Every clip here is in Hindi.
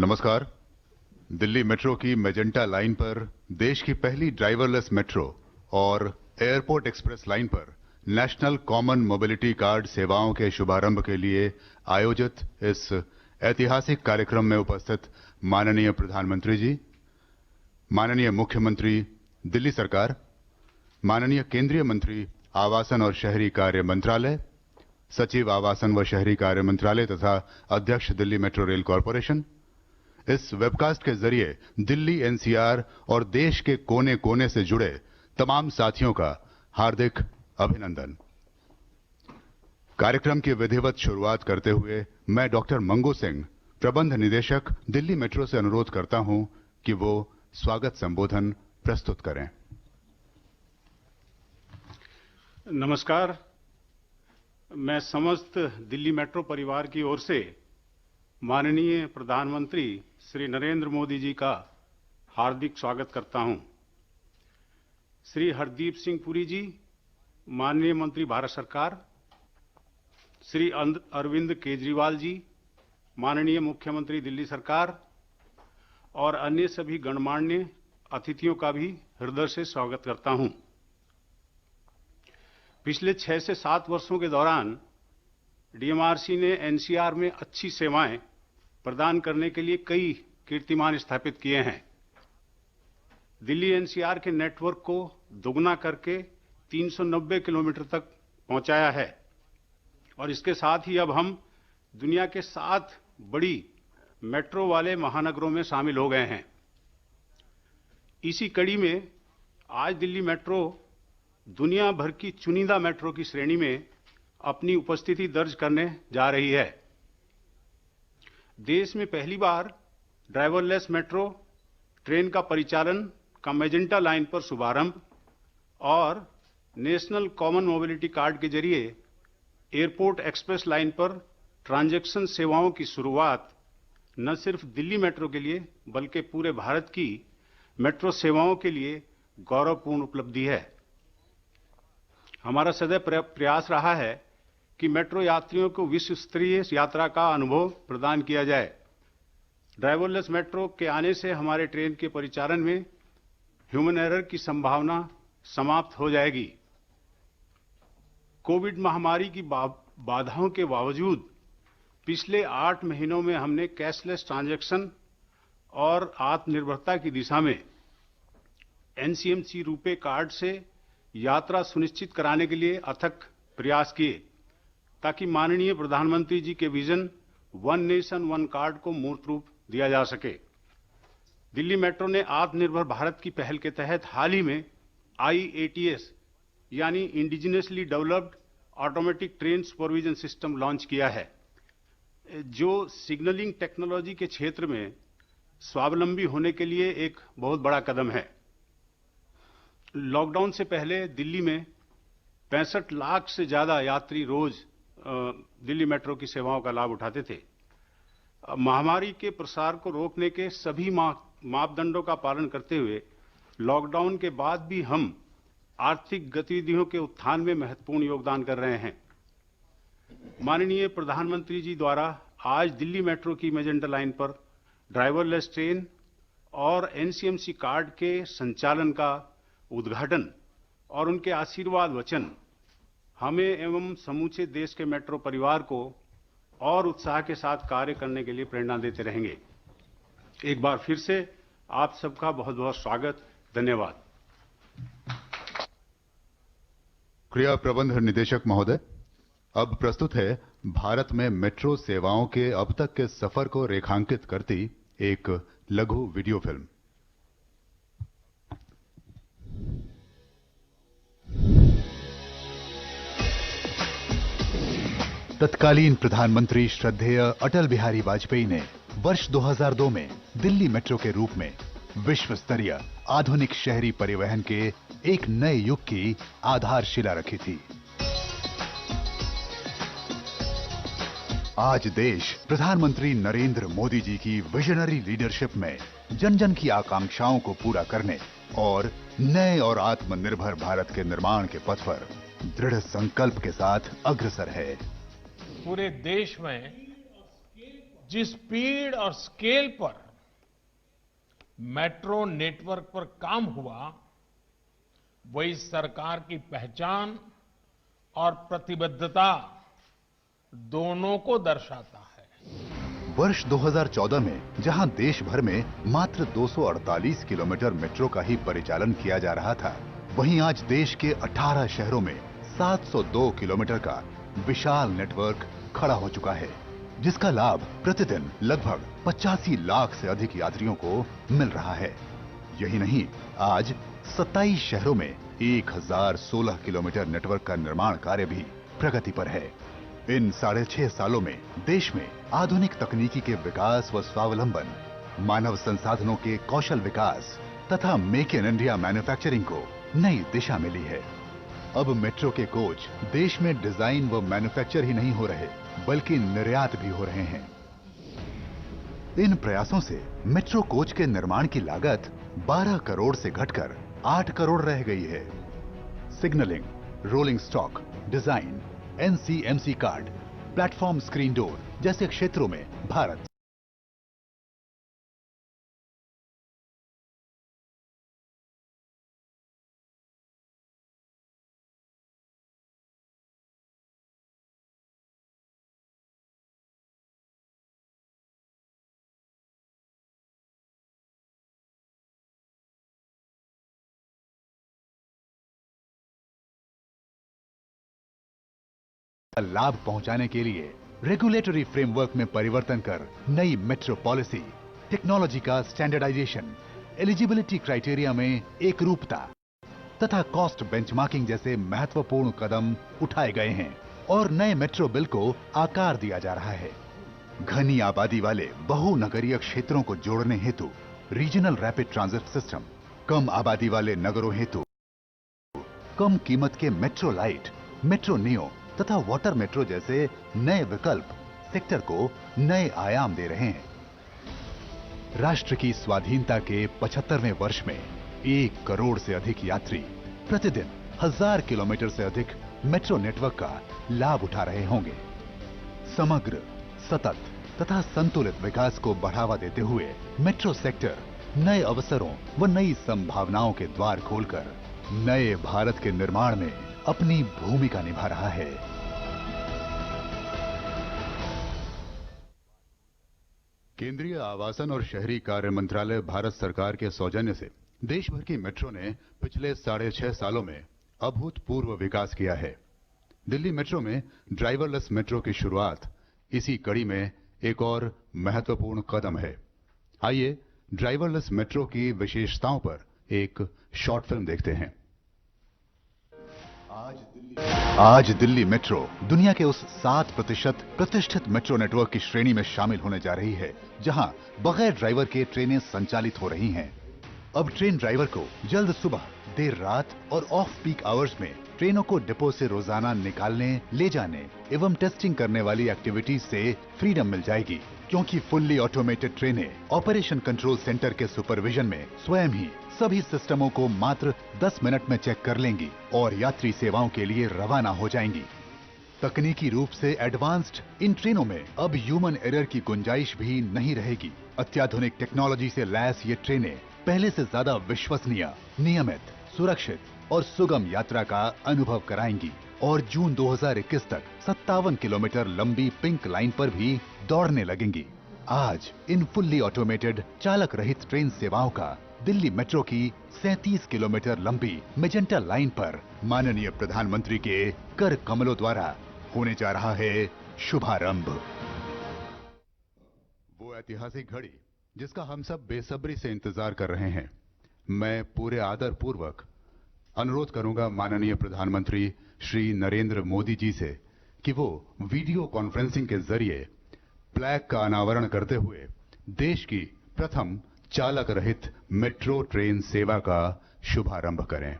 नमस्कार। दिल्ली मेट्रो की मेजेंटा लाइन पर देश की पहली ड्राइवरलेस मेट्रो और एयरपोर्ट एक्सप्रेस लाइन पर नेशनल कॉमन मोबिलिटी कार्ड सेवाओं के शुभारंभ के लिए आयोजित इस ऐतिहासिक कार्यक्रम में उपस्थित माननीय प्रधानमंत्री जी, माननीय मुख्यमंत्री दिल्ली सरकार, माननीय केंद्रीय मंत्री आवासन और शहरी कार्य मंत्रालय, सचिव आवासन व शहरी कार्य मंत्रालय तथा अध्यक्ष दिल्ली मेट्रो रेल कॉरपोरेशन, इस वेबकास्ट के जरिए दिल्ली एनसीआर और देश के कोने कोने से जुड़े तमाम साथियों का हार्दिक अभिनंदन। कार्यक्रम की विधिवत शुरुआत करते हुए मैं डॉक्टर मंगू सिंह, प्रबंध निदेशक दिल्ली मेट्रो से अनुरोध करता हूं कि वो स्वागत संबोधन प्रस्तुत करें। नमस्कार। मैं समस्त दिल्ली मेट्रो परिवार की ओर से माननीय प्रधानमंत्री श्री नरेंद्र मोदी जी का हार्दिक स्वागत करता हूं। श्री हरदीप सिंह पुरी जी, माननीय मंत्री भारत सरकार, श्री अरविंद केजरीवाल जी, माननीय मुख्यमंत्री दिल्ली सरकार और अन्य सभी गणमान्य अतिथियों का भी हृदय से स्वागत करता हूं। पिछले 6 से 7 वर्षों के दौरान डीएमआरसी ने एनसीआर में अच्छी सेवाएं प्रदान करने के लिए कई कीर्तिमान स्थापित किए हैं। दिल्ली एनसीआर के नेटवर्क को दोगुना करके 390 किलोमीटर तक पहुंचाया है और इसके साथ ही अब हम दुनिया के 7 बड़ी मेट्रो वाले महानगरों में शामिल हो गए हैं। इसी कड़ी में आज दिल्ली मेट्रो दुनिया भर की चुनिंदा मेट्रो की श्रेणी में अपनी उपस्थिति दर्ज करने जा रही है। देश में पहली बार ड्राइवरलेस मेट्रो ट्रेन का परिचालन का मेजेंटा लाइन पर शुभारंभ और नेशनल कॉमन मोबिलिटी कार्ड के जरिए एयरपोर्ट एक्सप्रेस लाइन पर ट्रांजैक्शन सेवाओं की शुरुआत न सिर्फ दिल्ली मेट्रो के लिए बल्कि पूरे भारत की मेट्रो सेवाओं के लिए गौरवपूर्ण उपलब्धि है। हमारा सदैव प्रयास रहा है कि मेट्रो यात्रियों को विश्व स्तरीय यात्रा का अनुभव प्रदान किया जाए। ड्राइवरलेस मेट्रो के आने से हमारे ट्रेन के परिचालन में ह्यूमन एरर की संभावना समाप्त हो जाएगी। कोविड महामारी की बाधाओं के बावजूद पिछले 8 महीनों में हमने कैशलेस ट्रांजैक्शन और आत्मनिर्भरता की दिशा में एनसीएमसी रुपे कार्ड से यात्रा सुनिश्चित कराने के लिए अथक प्रयास किए ताकि माननीय प्रधानमंत्री जी के vision one nation one card को मूर्त रूप दिया जा सके। दिल्ली मेट्रो ने आत्मनिर्भर भारत की पहल के तहत हाल ही में IATS यानी indigenously developed automatic train supervision system launch किया है, जो सिग्नलिंग टेक्नोलॉजी के क्षेत्र में स्वावलंबी होने के लिए एक बहुत बड़ा कदम है। लॉकडाउन से पहले दिल्ली में 65 लाख से ज्यादा यात्री रोज दिल्ली मेट्रो की सेवाओं का लाभ उठाते थे। महामारी के प्रसार को रोकने के सभी मापदंडों का पालन करते हुए लॉकडाउन के बाद भी हम आर्थिक गतिविधियों के उत्थान में महत्वपूर्ण योगदान कर रहे हैं। माननीय प्रधानमंत्री जी द्वारा आज दिल्ली मेट्रो की मेजेंटा लाइन पर ड्राइवरलेस ट्रेन और एनसीएमसी कार्ड के संचालन का उद्घाटन और उनके आशीर्वाद वचन हमें एवं समूचे देश के मेट्रो परिवार को और उत्साह के साथ कार्य करने के लिए प्रेरणा देते रहेंगे। एक बार फिर से आप सबका बहुत बहुत स्वागत। धन्यवाद। क्रिया प्रबंध निदेशक महोदय, अब प्रस्तुत है भारत में मेट्रो सेवाओं के अब तक के सफर को रेखांकित करती एक लघु वीडियो फिल्म। तत्कालीन प्रधानमंत्री श्रद्धेय अटल बिहारी वाजपेयी ने वर्ष 2002 में दिल्ली मेट्रो के रूप में विश्व स्तरीय आधुनिक शहरी परिवहन के एक नए युग की आधारशिला रखी थी। आज देश प्रधानमंत्री नरेंद्र मोदी जी की विजनरी लीडरशिप में जन जन की आकांक्षाओं को पूरा करने और नए और आत्मनिर्भर भारत के निर्माण के पथ पर दृढ़ संकल्प के साथ अग्रसर है। पूरे देश में जिस स्पीड और स्केल पर मेट्रो नेटवर्क पर काम हुआ, वही सरकार की पहचान और प्रतिबद्धता दोनों को दर्शाता है। वर्ष 2014 में जहां देश भर में मात्र 248 किलोमीटर मेट्रो का ही परिचालन किया जा रहा था, वहीं आज देश के 18 शहरों में 702 किलोमीटर का विशाल नेटवर्क खड़ा हो चुका है, जिसका लाभ प्रतिदिन लगभग 85 लाख से अधिक यात्रियों को मिल रहा है। यही नहीं, आज 27 शहरों में 1016 किलोमीटर नेटवर्क का निर्माण कार्य भी प्रगति पर है। इन 6.5 सालों में देश में आधुनिक तकनीकी के विकास व स्वावलंबन, मानव संसाधनों के कौशल विकास तथा मेक इन इंडिया मैन्युफैक्चरिंग को नई दिशा मिली है। अब मेट्रो के कोच देश में डिजाइन व मैन्युफैक्चर ही नहीं हो रहे, बल्कि निर्यात भी हो रहे हैं। इन प्रयासों से मेट्रो कोच के निर्माण की लागत 12 करोड़ से घटकर 8 करोड़ रह गई है। Signalling, rolling stock, design, NCMC card, platform screen door जैसे क्षेत्रों में भारत का लाभ पहुंचाने के लिए रेगुलेटरी फ्रेमवर्क में परिवर्तन कर नई मेट्रो पॉलिसी, टेक्नोलॉजी का स्टैंडर्डाइजेशन, एलिजिबिलिटी क्राइटेरिया में एकरूपता तथा कॉस्ट बेंचमार्किंग जैसे महत्वपूर्ण कदम उठाए गए हैं और नए मेट्रो बिल को आकार दिया जा रहा है। घनी आबादी वाले बहुनगरीय क्षेत्रों को जोड़ने हेतु रीजनल रैपिड ट्रांजिट सिस्टम, कम आबादी वाले नगरों हेतु कम कीमत के मेट्रो लाइट, मेट्रो नियो तथा वाटर मेट्रो जैसे नए विकल्प सेक्टर को नए आयाम दे रहे हैं। राष्ट्र की स्वाधीनता के 75वें वर्ष में 1 करोड़ से अधिक यात्री प्रतिदिन 1000 किलोमीटर से अधिक मेट्रो नेटवर्क का लाभ उठा रहे होंगे। समग्र, सतत तथा संतुलित विकास को बढ़ावा देते हुए मेट्रो सेक्टर नए अवसरों व नई संभावनाओं के द्वार खोलकर नए भारत के निर्माण में अपनी भूमिका निभा रहा है। केंद्रीय आवासन और शहरी कार्य मंत्रालय भारत सरकार के सौजन्य से देश भर की मेट्रो ने पिछले 6.5 सालों में अभूतपूर्व विकास किया है। दिल्ली मेट्रो में ड्राइवरलेस मेट्रो की शुरुआत इसी कड़ी में एक और महत्वपूर्ण कदम है। आइए ड्राइवरलेस मेट्रो की विशेषताओं पर एक शॉर्ट फिल्म देखते हैं। आज दिल्ली मेट्रो दुनिया के उस 7% प्रतिष्ठित मेट्रो नेटवर्क की श्रेणी में शामिल होने जा रही है, जहां बगैर ड्राइवर के ट्रेनें संचालित हो रही हैं। अब ट्रेन ड्राइवर को जल्द सुबह, देर रात और ऑफ पीक आवर्स में ट्रेनों को डिपो से रोजाना निकालने, ले जाने एवं टेस्टिंग करने वाली एक्टिविटीज से फ्रीडम मिल जाएगी, क्योंकि फुल्ली ऑटोमेटेड ट्रेनें ऑपरेशन कंट्रोल सेंटर के सुपरविजन में स्वयं ही सभी सिस्टमों को मात्र 10 मिनट में चेक कर लेंगी और यात्री सेवाओं के लिए रवाना हो जाएंगी। तकनीकी रूप से एडवांस्ड इन ट्रेनों में अब ह्यूमन एरर की गुंजाइश भी नहीं रहेगी। अत्याधुनिक टेक्नोलॉजी से लैस ये ट्रेनें पहले से ज्यादा विश्वसनीय, नियमित, सुरक्षित और सुगम यात्रा का अनुभव कराएंगी और जून 2021 तक 57 किलोमीटर लंबी पिंक लाइन पर भी दौड़ने लगेंगी। आज इन फुल्ली ऑटोमेटेड चालक रहित ट्रेन सेवाओं का दिल्ली मेट्रो की 37 किलोमीटर लंबी मेजेंटा लाइन पर माननीय प्रधानमंत्री के कर कमलों द्वारा होने जा रहा है शुभारंभ। वो ऐतिहासिक घड़ी जिसका हम सब बेसब्री से इंतजार कर रहे हैं। मैं पूरे आदर पूर्वक अनुरोध करूंगा माननीय प्रधानमंत्री श्री नरेंद्र मोदी जी से कि वो वीडियो कॉन्फ्रेंसिंग के जरिए फ्लैग का अनावरण करते हुए देश की प्रथम चालक रहित मेट्रो ट्रेन सेवा का शुभारंभ करें।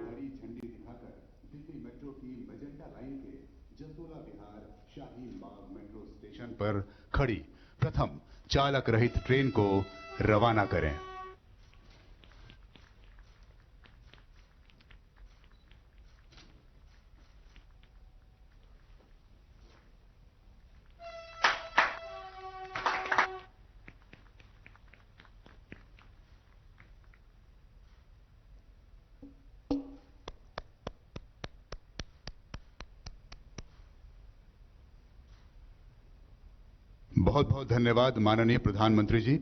हरी झंडी दिखाकर दिल्ली मेट्रो की मेजेंटा लाइन के जसोला विहार शाहीन बाग मेट्रो स्टेशन पर खड़ी प्रथम चालक रहित ट्रेन को रवाना करें। बहुत बहुत धन्यवाद माननीय प्रधानमंत्री जी।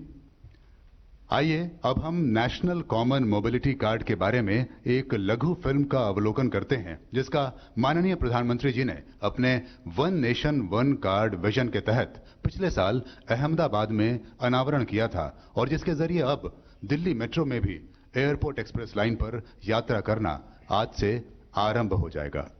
आइए अब हम नेशनल कॉमन मोबिलिटी कार्ड के बारे में एक लघु फिल्म का अवलोकन करते हैं, जिसका माननीय प्रधानमंत्री जी ने अपने one nation one card vision के तहत पिछले साल अहमदाबाद में अनावरण किया था और जिसके जरिए अब दिल्ली मेट्रो में भी एयरपोर्ट एक्सप्रेस लाइन पर यात्रा करना आज से आरंभ हो जाएगा।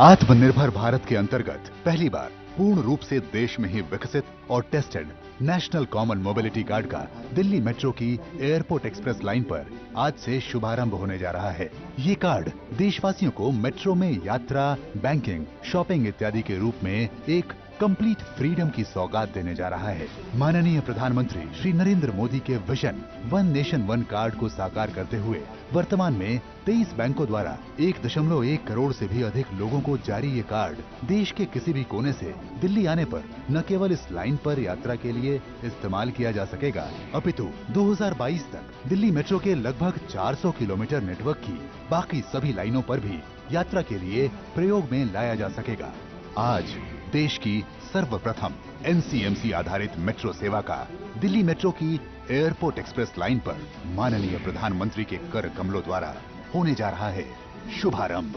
आत्मनिर्भर भारत के अंतर्गत पहली बार पूर्ण रूप से देश में ही विकसित और tested national common mobility card का दिल्ली मेट्रो की एयरपोर्ट एक्सप्रेस लाइन पर आज से शुभारंभ होने जा रहा है। ये कार्ड देशवासियों को मेट्रो में यात्रा, बैंकिंग, शॉपिंग इत्यादि के रूप में एक कंप्लीट फ्रीडम की सौगात देने जा रहा है। माननीय प्रधानमंत्री श्री नरेंद्र मोदी के vision one nation one card को साकार करते हुए वर्तमान में 23 बैंकों द्वारा 1.1 करोड़ से भी अधिक लोगों को जारी ये कार्ड देश के किसी भी कोने से दिल्ली आने पर न केवल इस लाइन पर यात्रा के लिए इस्तेमाल किया जा सकेगा, अपितु 2022 तक दिल्ली मेट्रो के लगभग 400 किलोमीटर नेटवर्क की बाकी सभी लाइनों पर भी यात्रा के लिए प्रयोग में लाया जा सकेगा। आज देश की सर्वप्रथम एनसीएमसी आधारित मेट्रो सेवा का दिल्ली मेट्रो की एयरपोर्ट एक्सप्रेस लाइन पर माननीय प्रधानमंत्री के कर कमलों द्वारा होने जा रहा है शुभारंभ।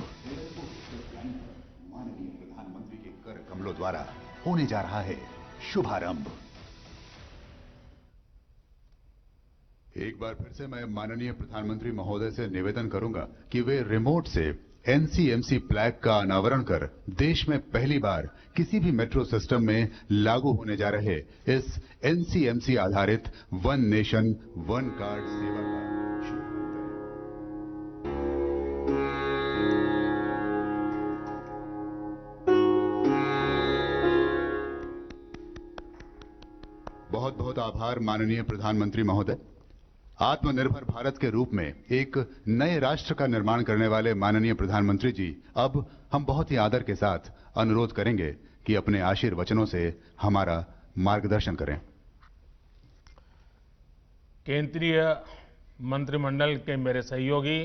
माननीय प्रधानमंत्री के कर कमलों द्वारा होने जा रहा है शुभारंभ। एक बार फिर से मैं माननीय प्रधानमंत्री महोदय से निवेदन करूंगा कि वे रिमोट से एनसीएमसी फ्लैग का अनावरण कर देश में पहली बार किसी भी मेट्रो सिस्टम में लागू होने जा रहे इस एनसीएमसी आधारित वन नेशन वन कार्ड सेवा का शुभारंभ करें। बहुत बहुत आभार माननीय प्रधानमंत्री महोदय। आत्मनिर्भर भारत के रूप में एक नए राष्ट्र का निर्माण करने वाले माननीय प्रधानमंत्री जी, अब हम बहुत ही आदर के साथ अनुरोध करेंगे कि अपने आशीर्वचनों से हमारा मार्गदर्शन करें। केंद्रीय मंत्रिमंडल के मेरे सहयोगी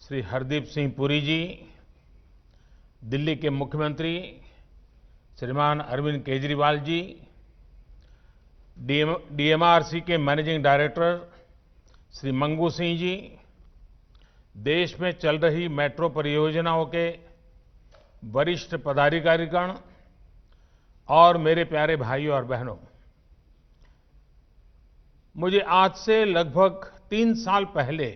श्री हरदीप सिंह पुरी जी, दिल्ली के मुख्यमंत्री श्रीमान अरविंद केजरीवाल जी, डीएमआरसी के मैनेजिंग डायरेक्टर श्री मंगू सिंह जी, देश में चल रही मेट्रो परियोजनाओं के वरिष्ठ पदाधिकारीगण और मेरे प्यारे भाइयों और बहनों, मुझे आज से लगभग 3 साल पहले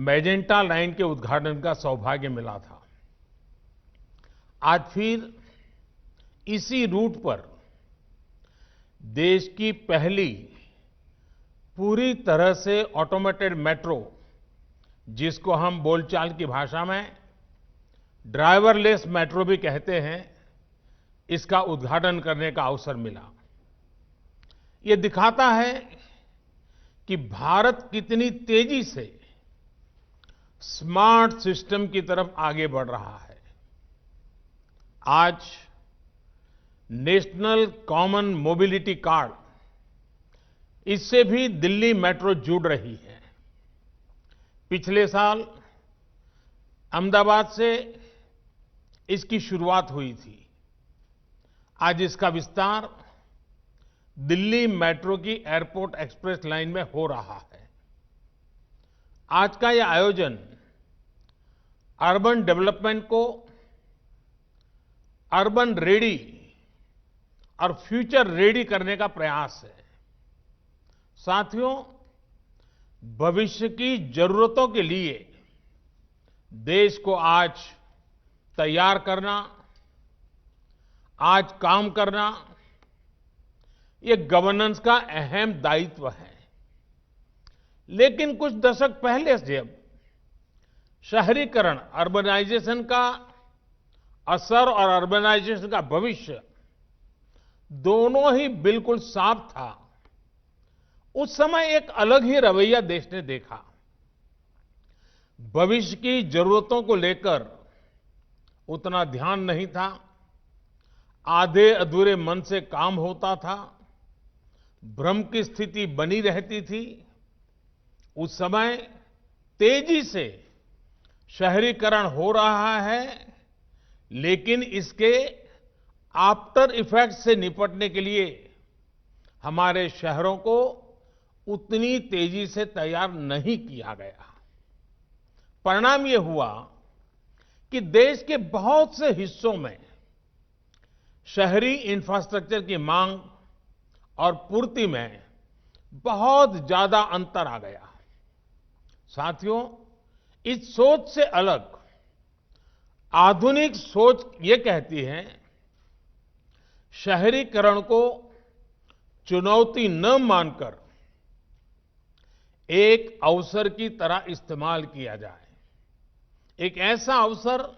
मेजेंटा लाइन के उद्घाटन का सौभाग्य मिला था। आज फिर इसी रूट पर देश की पहली पूरी तरह से ऑटोमेटेड मेट्रो, जिसको हम बोलचाल की भाषा में ड्राइवरलेस मेट्रो भी कहते हैं, इसका उद्घाटन करने का अवसर मिला। ये दिखाता है कि भारत कितनी तेजी से स्मार्ट सिस्टम की तरफ आगे बढ़ रहा है। आज नेशनल कॉमन मोबिलिटी कार्ड, इससे भी दिल्ली मेट्रो जुड़ रही है। पिछले साल अहमदाबाद से इसकी शुरुआत हुई थी। आज इसका विस्तार दिल्ली मेट्रो की एयरपोर्ट एक्सप्रेस लाइन में हो रहा है। आज का यह आयोजन अर्बन डेवलपमेंट को अर्बन रेडी और फ्यूचर रेडी करने का प्रयास है। साथियों, भविष्य की जरूरतों के लिए देश को आज तैयार करना, आज काम करना, ये गवर्नेंस का अहम दायित्व है। लेकिन कुछ दशक पहले जब शहरीकरण, अर्बनाइजेशन का असर और अर्बनाइजेशन का भविष्य दोनों ही बिल्कुल साफ था। उस समय एक अलग ही रवैया देश ने देखा। भविष्य की जरूरतों को लेकर उतना ध्यान नहीं था। आधे अधूरे मन से काम होता था। भ्रम की स्थिति बनी रहती थी। उस समय तेजी से शहरीकरण हो रहा है, लेकिन इसके आफ्टर इफेक्ट से निपटने के लिए हमारे शहरों को उतनी तेजी से तैयार नहीं किया गया। परिणाम ये हुआ कि देश के बहुत से हिस्सों में शहरी इंफ्रास्ट्रक्चर की मांग और पूर्ति में बहुत ज्यादा अंतर आ गया। साथियों, इस सोच से अलग आधुनिक सोच ये कहती है, शहरीकरण को चुनौती न मानकर एक अवसर की तरह इस्तेमाल किया जाए। एक ऐसा अवसर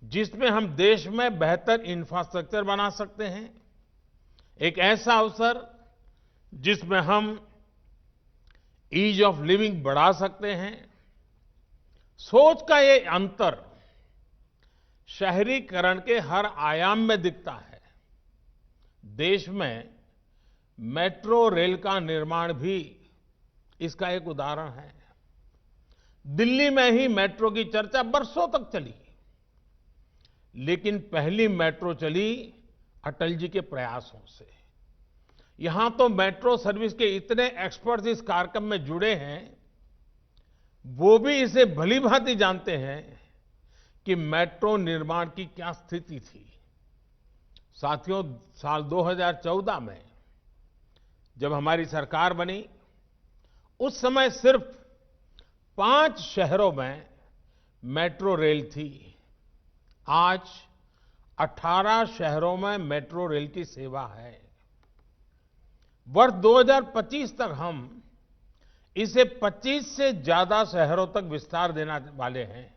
जिसमें हम देश में बेहतर इंफ्रास्ट्रक्चर बना सकते हैं। एक ऐसा अवसर जिसमें हम ईज ऑफ लिविंग बढ़ा सकते हैं। सोच का ये अंतर शहरीकरण के हर आयाम में दिखता है। देश में मेट्रो रेल का निर्माण भी इसका एक उदाहरण है। दिल्ली में ही मेट्रो की चर्चा बरसों तक चली, लेकिन पहली मेट्रो चली अटल जी के प्रयासों से। यहां तो मेट्रो सर्विस के इतने एक्सपर्ट्स इस कार्यक्रम में जुड़े हैं, वो भी इसे भलीभांति जानते हैं कि मेट्रो निर्माण की क्या स्थिति थी। साथियों, साल 2014 में जब हमारी सरकार बनी, उस समय सिर्फ 5 शहरों में मेट्रो रेल थी। आज 18 शहरों में मेट्रो रेल की सेवा है। वर्ष 2025 तक हम इसे 25 से ज्यादा शहरों तक विस्तार देने वाले हैं।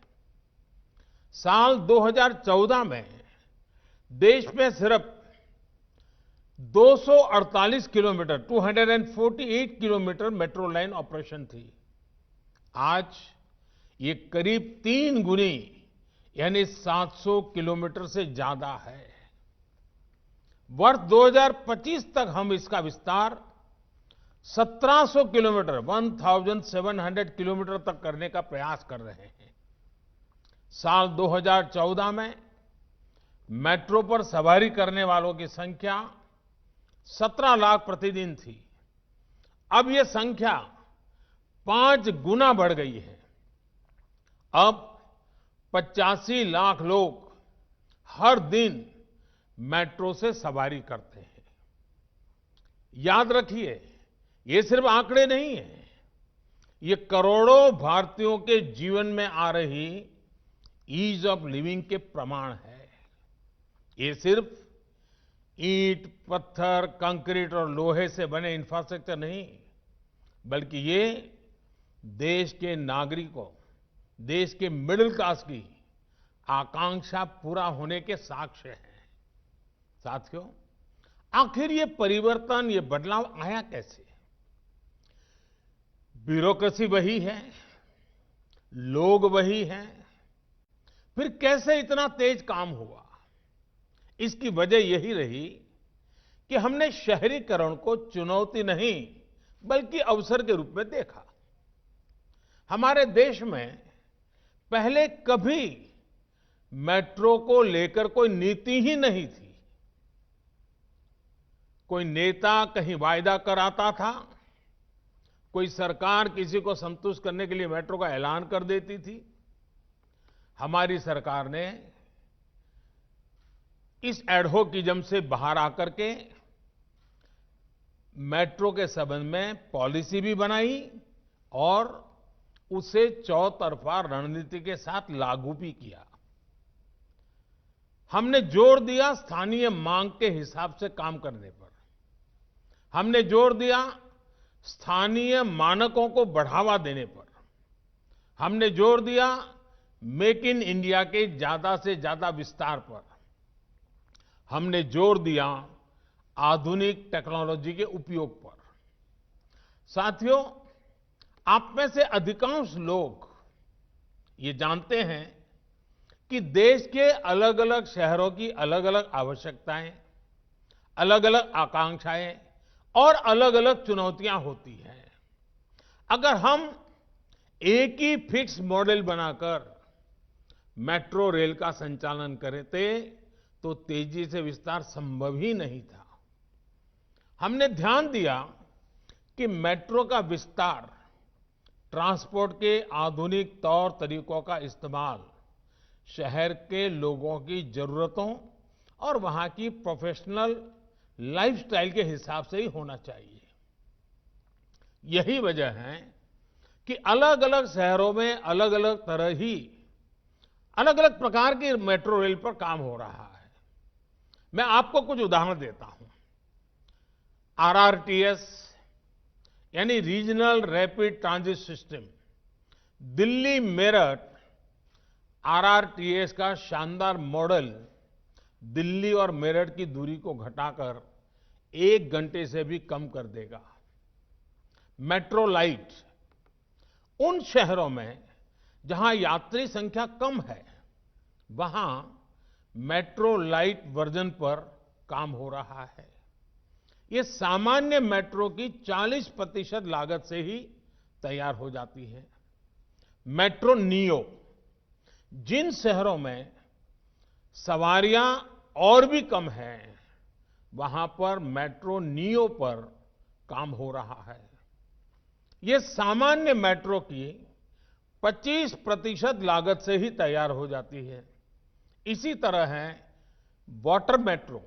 साल 2014 में देश में सिर्फ 248 kilometre 248 kilometre metro line operation थी। आज ये करीब 3 गुनी यानी 700 किलोमीटर से ज्यादा है। वर्ष 2025 तक हम इसका विस्तार 1700 किलोमीटर 1700 किलोमीटर तक करने का प्रयास कर रहे हैं। साल 2014 में मेट्रो पर सवारी करने वालों की संख्या 17 लाख प्रतिदिन थी। अब ये संख्या 5 गुना बढ़ गई है। अब 85 लाख लोग हर दिन मेट्रो से सवारी करते हैं। याद रखिए, ये सिर्फ आंकड़े नहीं हैं, ये करोड़ों भारतीयों के जीवन में आ रही ईज ऑफ लिविंग के प्रमाण है। ये सिर्फ ईंट, पत्थर, कंक्रीट और लोहे से बने इंफ्रास्ट्रक्चर नहीं, बल्कि ये देश के नागरिकों, देश के मिडिल क्लास की आकांक्षा पूरा होने के साक्ष्य हैं। साथियों, आखिर ये परिवर्तन, ये बदलाव आया कैसे? ब्यूरोक्रेसी वही है, लोग वही हैं, फिर कैसे इतना तेज काम हुआ? इसकी वजह यही रही कि हमने शहरीकरण को चुनौती नहीं बल्कि अवसर के रूप में देखा। हमारे देश में पहले कभी मेट्रो को लेकर कोई नीति ही नहीं थी। कोई नेता कहीं वायदा कराता था, कोई सरकार किसी को संतुष्ट करने के लिए मेट्रो का ऐलान कर देती थी। हमारी सरकार ने इस एडहोकिज्म से बाहर आकर के मेट्रो के संबंध में पॉलिसी भी बनाई और उसे चौतरफा रणनीति के साथ लागू भी किया। हमने जोर दिया स्थानीय मांग के हिसाब से काम करने पर। हमने जोर दिया स्थानीय मानकों को बढ़ावा देने पर। हमने जोर दिया मेक इन इंडिया के ज्यादा से ज्यादा विस्तार पर। हमने जोर दिया आधुनिक टेक्नोलॉजी के उपयोग पर। साथियों, आप में से अधिकांश लोग ये जानते हैं कि देश के अलग अलग शहरों की अलग अलग आवश्यकताएं, अलग अलग आकांक्षाएं और अलग अलग चुनौतियां होती हैं। अगर हम एक ही फिक्स मॉडल बनाकर मेट्रो रेल का संचालन करते तो तेजी से विस्तार संभव ही नहीं था। हमने ध्यान दिया कि मेट्रो का विस्तार, ट्रांसपोर्ट के आधुनिक तौर तरीकों का इस्तेमाल शहर के लोगों की जरूरतों और वहां की प्रोफेशनल लाइफस्टाइल के हिसाब से ही होना चाहिए। यही वजह है कि अलग अलग शहरों में अलग अलग तरह ही अलग अलग प्रकार की मेट्रो रेल पर काम हो रहा है। मैं आपको कुछ उदाहरण देता हूं। आरआरटीएस यानी regional rapid transit system, Delhi Meerut RRTS का शानदार मॉडल दिल्ली और मेरठ की दूरी को घटाकर 1 घंटे से भी कम कर देगा। मेट्रो लाइट उन शहरों में जहां यात्री संख्या कम है, वहां मेट्रो लाइट वर्जन पर काम हो रहा है। ये सामान्य मेट्रो की 40% लागत से ही तैयार हो जाती है। मेट्रो नियो, जिन शहरों में सवारियां और भी कम हैं, वहां पर मेट्रो नियो पर काम हो रहा है। ये सामान्य मेट्रो की 25% लागत से ही तैयार हो जाती है। इसी तरह है वाटर मेट्रो।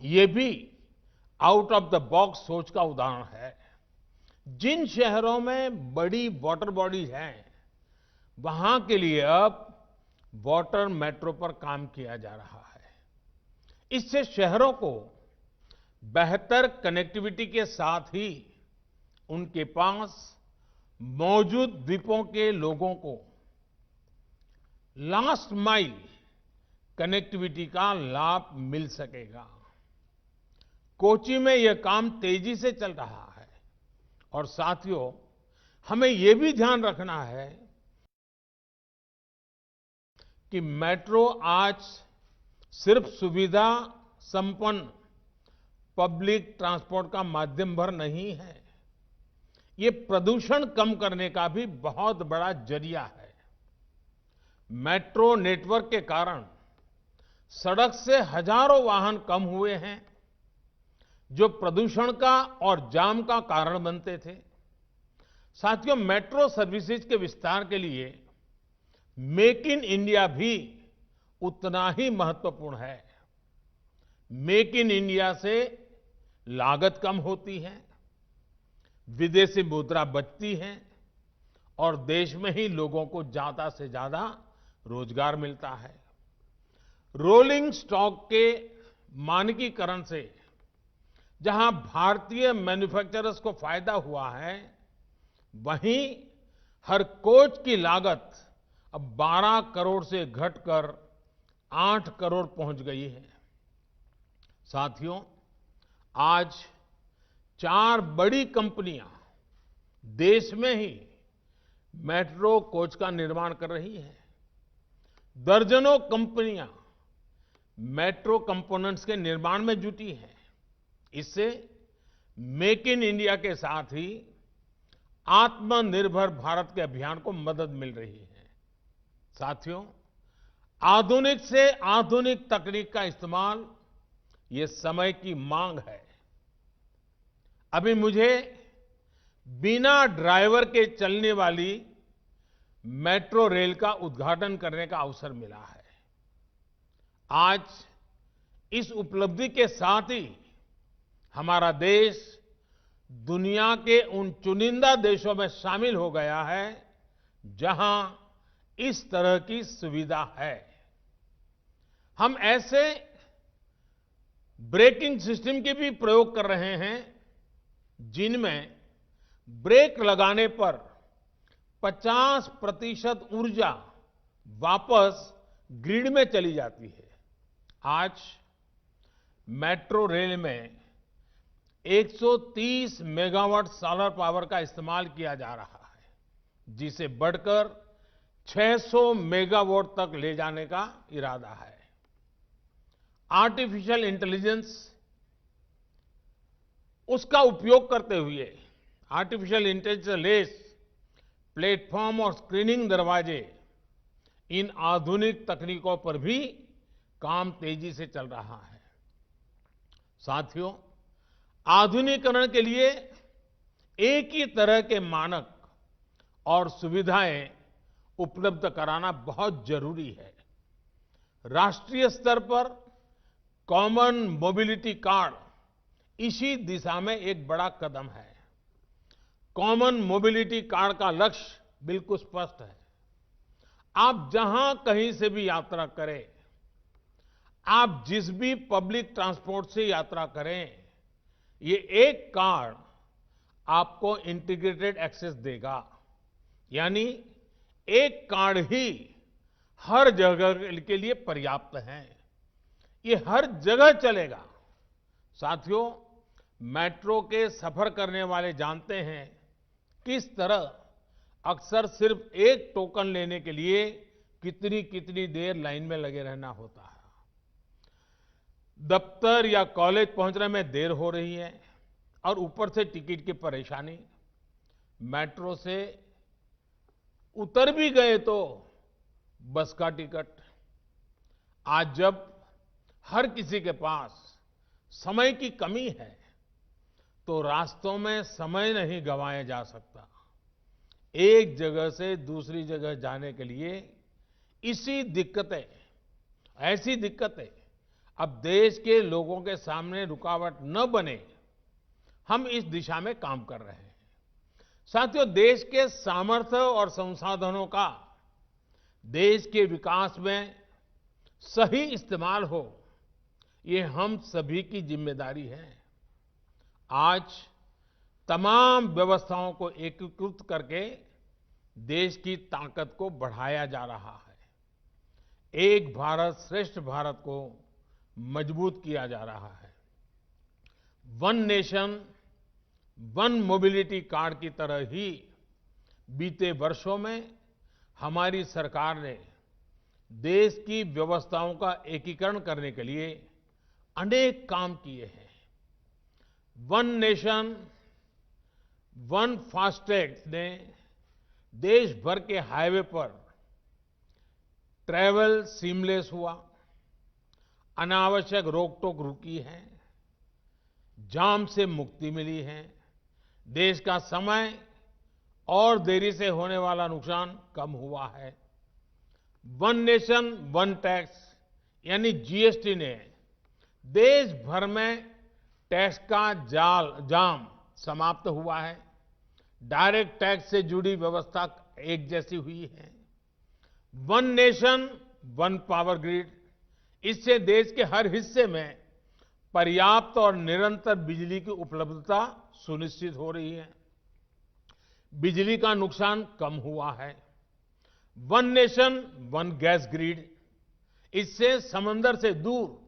ये भी आउट ऑफ द बॉक्स सोच का उदाहरण है। जिन शहरों में बड़ी वाटर बॉडी हैं, वहां के लिए अब वाटर मेट्रो पर काम किया जा रहा है। इससे शहरों को बेहतर कनेक्टिविटी के साथ ही उनके पास मौजूद द्वीपों के लोगों को लास्ट माइल कनेक्टिविटी का लाभ मिल सकेगा। कोच्चि में यह काम तेजी से चल रहा है। और साथियों, हमें यह भी ध्यान रखना है कि मेट्रो आज सिर्फ सुविधा संपन्न पब्लिक ट्रांसपोर्ट का माध्यम भर नहीं है, ये प्रदूषण कम करने का भी बहुत बड़ा जरिया है। मेट्रो नेटवर्क के कारण सड़क से हजारों वाहन कम हुए हैं, जो प्रदूषण का और जाम का कारण बनते थे। साथियों, मेट्रो सर्विसेज के विस्तार के लिए मेक इन इंडिया भी उतना ही महत्वपूर्ण है। मेक इन इंडिया से लागत कम होती है, विदेशी मुद्रा बचती है और देश में ही लोगों को ज्यादा से ज्यादा रोजगार मिलता है। रोलिंग स्टॉक के मानकीकरण से जहां भारतीय मैन्युफैक्चरर्स को फायदा हुआ है, वहीं हर कोच की लागत अब 12 करोड़ से घटकर 8 करोड़ पहुंच गई है। साथियों, आज 4 बड़ी कंपनियां देश में ही मेट्रो कोच का निर्माण कर रही हैं। दर्जनों कंपनियां मेट्रो कंपोनेंट्स के निर्माण में जुटी हैं। इससे मेक इन इंडिया के साथ ही आत्मनिर्भर भारत के अभियान को मदद मिल रही है। साथियों, आधुनिक से आधुनिक तकनीक का इस्तेमाल ये समय की मांग है। अभी मुझे बिना ड्राइवर के चलने वाली मेट्रो रेल का उद्घाटन करने का अवसर मिला है। आज इस उपलब्धि के साथ ही हमारा देश दुनिया के उन चुनिंदा देशों में शामिल हो गया है जहां इस तरह की सुविधा है। हम ऐसे ब्रेकिंग सिस्टम के भी प्रयोग कर रहे हैं जिनमें ब्रेक लगाने पर 50% ऊर्जा वापस ग्रिड में चली जाती है। आज मेट्रो रेल में 130 मेगावाट सोलर पावर का इस्तेमाल किया जा रहा है, जिसे बढ़कर 600 मेगावाट तक ले जाने का इरादा है। आर्टिफिशियल इंटेलिजेंस उसका उपयोग करते हुए आर्टिफिशियल इंटेलिजेंस लेस प्लेटफॉर्म और स्क्रीनिंग दरवाजे, इन आधुनिक तकनीकों पर भी काम तेजी से चल रहा है। साथियों, आधुनिकीकरण के लिए एक ही तरह के मानक और सुविधाएं उपलब्ध कराना बहुत जरूरी है। राष्ट्रीय स्तर पर कॉमन मोबिलिटी कार्ड इसी दिशा में एक बड़ा कदम है। कॉमन मोबिलिटी कार्ड का लक्ष्य बिल्कुल स्पष्ट है। आप जहां कहीं से भी यात्रा करें, आप जिस भी पब्लिक ट्रांसपोर्ट से यात्रा करें, ये एक कार्ड आपको इंटीग्रेटेड एक्सेस देगा। यानी एक कार्ड ही हर जगह के लिए पर्याप्त है। ये हर जगह चलेगा। साथियों, मेट्रो के सफर करने वाले जानते हैं किस तरह अक्सर सिर्फ एक टोकन लेने के लिए कितनी कितनी देर लाइन में लगे रहना होता है। दफ्तर या कॉलेज पहुंचने में देर हो रही है और ऊपर से टिकट की परेशानी। मेट्रो से उतर भी गए तो बस का टिकट। आज जब हर किसी के पास समय की कमी है, तो रास्तों में समय नहीं गंवाया जा सकता। एक जगह से दूसरी जगह जाने के लिए ऐसी दिक्कतें अब देश के लोगों के सामने रुकावट न बने, हम इस दिशा में काम कर रहे हैं। साथियों, देश के सामर्थ्य और संसाधनों का देश के विकास में सही इस्तेमाल हो, ये हम सभी की जिम्मेदारी है। आज तमाम व्यवस्थाओं को एकीकृत करके देश की ताकत को बढ़ाया जा रहा है। एक भारत श्रेष्ठ भारत को मजबूत किया जा रहा है। One nation one mobility card की तरह ही बीते वर्षों में हमारी सरकार ने देश की व्यवस्थाओं का एकीकरण करने के लिए अनेक काम किए हैं। वन नेशन वन फास्टैग ने देश भर के हाईवे पर ट्रैवल सीमलेस हुआ, अनावश्यक रोक-टोक रुकी है, जाम से मुक्ति मिली है, देश का समय और देरी से होने वाला नुकसान कम हुआ है। वन नेशन वन टैक्स यानी जीएसटी ने देश भर में टैक्स का जाम समाप्त हुआ है। डायरेक्ट टैक्स से जुड़ी व्यवस्था एक जैसी हुई है। One nation one power grid, इससे देश के हर हिस्से में पर्याप्त और निरंतर बिजली की उपलब्धता सुनिश्चित हो रही है। बिजली का नुकसान कम हुआ है। One nation one gas grid, इससे समंदर से दूर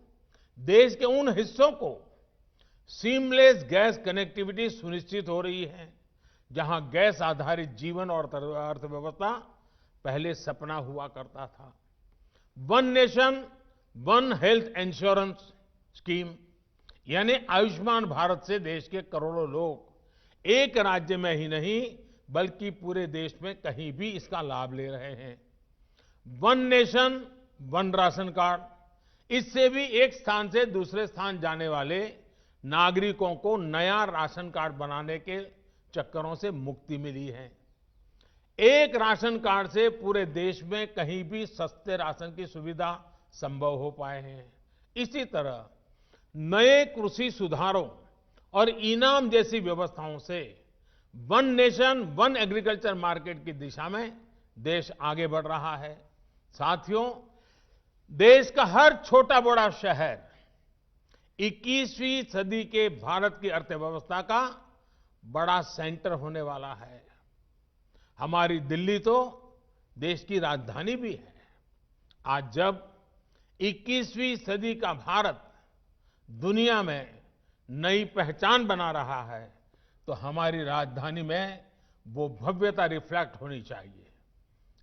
देश के उन हिस्सों को सीमलेस गैस कनेक्टिविटी सुनिश्चित हो रही है जहां गैस आधारित जीवन और अर्थव्यवस्था पहले सपना हुआ करता था। One nation one health insurance scheme यानी आयुष्मान भारत से देश के करोड़ों लोग एक राज्य में ही नहीं बल्कि पूरे देश में कहीं भी इसका लाभ ले रहे हैं। One nation one ration card, इससे भी एक स्थान से दूसरे स्थान जाने वाले नागरिकों को नया राशन कार्ड बनाने के चक्करों से मुक्ति मिली है। एक राशन कार्ड से पूरे देश में कहीं भी सस्ते राशन की सुविधा संभव हो पाए हैं। इसी तरह नए कृषि सुधारों और इनाम जैसी व्यवस्थाओं से one nation one agriculture market की दिशा में देश आगे बढ़ रहा है। साथियों, देश का हर छोटा बड़ा शहर 21वीं सदी के भारत की अर्थव्यवस्था का बड़ा सेंटर होने वाला है। हमारी दिल्ली तो देश की राजधानी भी है। आज जब 21वीं सदी का भारत दुनिया में नई पहचान बना रहा है, तो हमारी राजधानी में वो भव्यता रिफ्लेक्ट होनी चाहिए।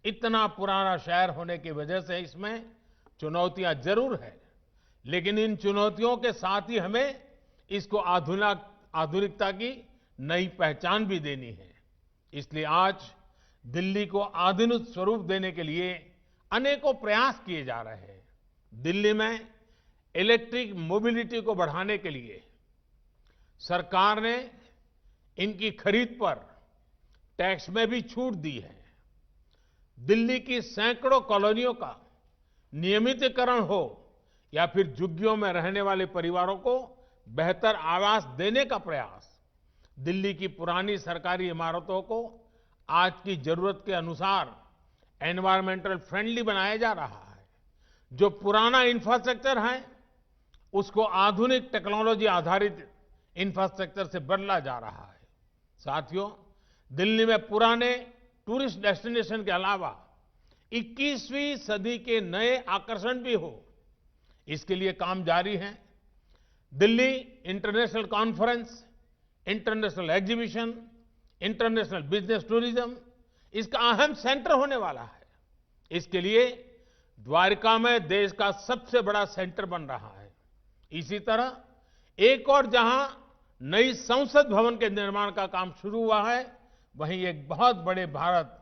इतना पुराना शहर होने की वजह से इसमें चुनौतियां जरूर है, लेकिन इन चुनौतियों के साथ ही हमें इसको आधुनिकता की नई पहचान भी देनी है। इसलिए आज दिल्ली को आधुनिक स्वरूप देने के लिए अनेकों प्रयास किए जा रहे हैं। दिल्ली में इलेक्ट्रिक मोबिलिटी को बढ़ाने के लिए सरकार ने इनकी खरीद पर टैक्स में भी छूट दी है। दिल्ली की सैकड़ों कॉलोनियों का नियमितीकरण हो या फिर झुग्गियों में रहने वाले परिवारों को बेहतर आवास देने का प्रयास, दिल्ली की पुरानी सरकारी इमारतों को आज की जरूरत के अनुसार एनवायरमेंटल फ्रेंडली बनाया जा रहा है। जो पुराना इंफ्रास्ट्रक्चर है उसको आधुनिक टेक्नोलॉजी आधारित इंफ्रास्ट्रक्चर से बदला जा रहा है। साथियों, दिल्ली में पुराने टूरिस्ट डेस्टिनेशन के अलावा 21वीं सदी के नए आकर्षण भी हो, इसके लिए काम जारी है। Delhi international conference, international exhibition, international business tourism इसका अहम सेंटर होने वाला है। इसके लिए द्वारका में देश का सबसे बड़ा सेंटर बन रहा है। इसी तरह एक और जहां नई संसद भवन के निर्माण का काम शुरू हुआ है, वहीं एक बहुत बड़े भारत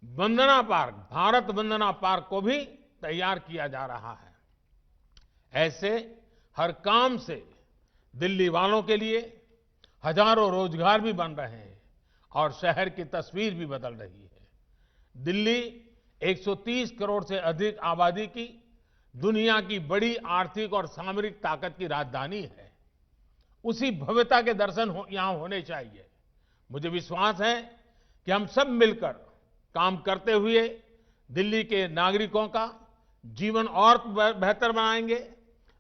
वंदना पार्क को भी तैयार किया जा रहा है। ऐसे हर काम से दिल्ली वालों के लिए हजारों रोजगार भी बन रहे हैं और शहर की तस्वीर भी बदल रही है। दिल्ली 130 करोड़ से अधिक आबादी की दुनिया की बड़ी आर्थिक और सामरिक ताकत की राजधानी है। उसी भव्यता के दर्शन यहां होने चाहिए। मुझे विश्वास है कि हम सब मिलकर काम करते हुए दिल्ली के नागरिकों का जीवन और बेहतर बनाएंगे,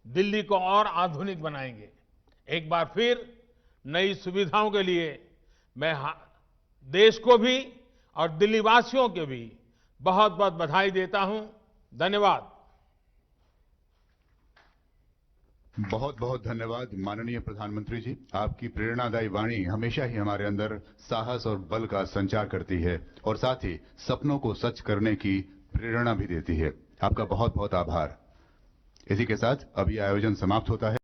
दिल्ली को और आधुनिक बनाएंगे। एक बार फिर नई सुविधाओं के लिए मैं देश को भी और दिल्ली वासियों को भी बहुत बहुत बधाई देता हूं। धन्यवाद। बहुत बहुत धन्यवाद माननीय प्रधानमंत्री जी। आपकी प्रेरणादायी वाणी हमेशा ही हमारे अंदर साहस और बल का संचार करती है और साथ ही सपनों को सच करने की प्रेरणा भी देती है। आपका बहुत बहुत आभार। इसी के साथ अभी आयोजन समाप्त होता है।